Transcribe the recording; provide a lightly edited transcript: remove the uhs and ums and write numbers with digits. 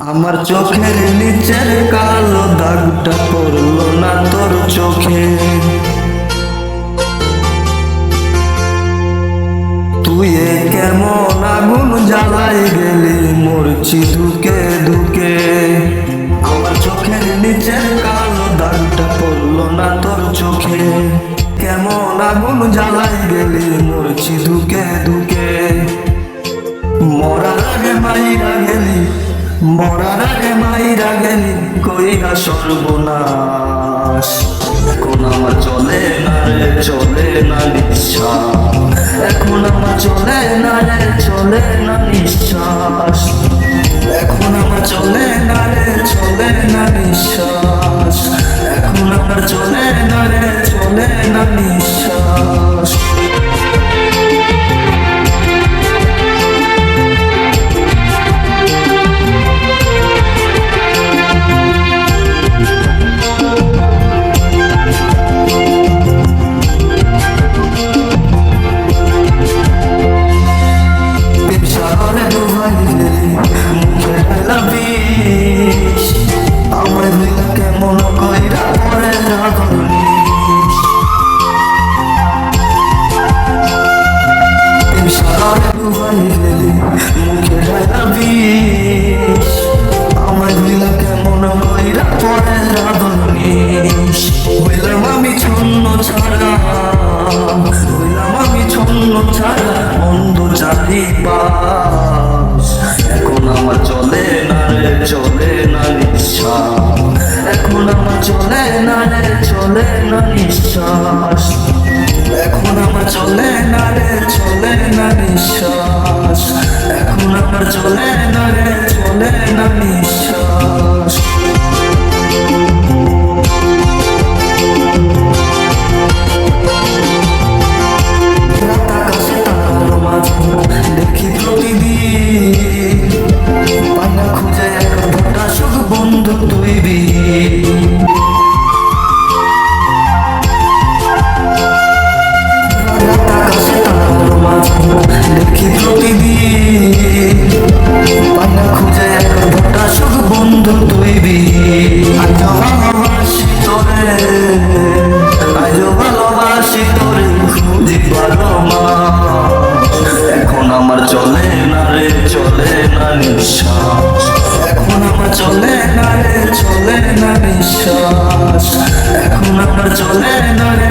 আমার চোখের নিচের কালো দাগটা পড়লো না তোর চোখে। তুই কেমন আগুন জ্বালাই গেলি মরছি ধুকে ধুকে। আমার চোখের নিচের কালো দাগটা পড়লো না তোর চোখে। কেমন আগুন জ্বালাই গেলি মরছি ধুকে ধুকে। মরার আগে মাইরা গেলি, মরার আগে মাইরা গেলি কইরা সর্বনাশ। এখন আমার চলে না রে চলে না নিঃশ্বাস। এখন আমার চলে না রে চলে না নিঃশ্বাস। এখন আমার চলে না রে চলে না নিঃশ্বাস। এখন আমার চলে না রে চলে না নিঃশ্বাস। আমার হইলা কেমন কইরা পরে রাগনিস। সাগরে ডুবাই গেলি মুখে ঢালা বিষ। আমার হইলা কেমন কইরা পরে রাগনিস। হইলাম আমি ছন্ন ছাড়া, হইলাম আমি ছন্ন ছাড়া অন্ধ চারিপাশ। এখন আমার চলে না রে চলে না নিঃশ্বাস। এখন আমার চলে না রে চলে না নিঃশ্বাস। এখন আমার চলে না রে চলে না নিঃশ্বাস। এখন আমার চলে না রে চলে না নিঃশ্বাস। দেখি প্রতিদিন পানা খুঁজে এক ঘন্টা শুধু বন্ধু তুই দেখি প্রতিদিন পানা খুঁজে এক ঘন্টা শুধু বন্ধু তুই আজ ভালোবাসি তোরে, আজ ভালোবাসি তোরে খুঁজি বারো মাস। এখন আমার চলে না রে চলে না নিঃশ্বাস। এখন আমার চলে না রে চলে না নিঃশ্বাস। এখন আমার চলে না রে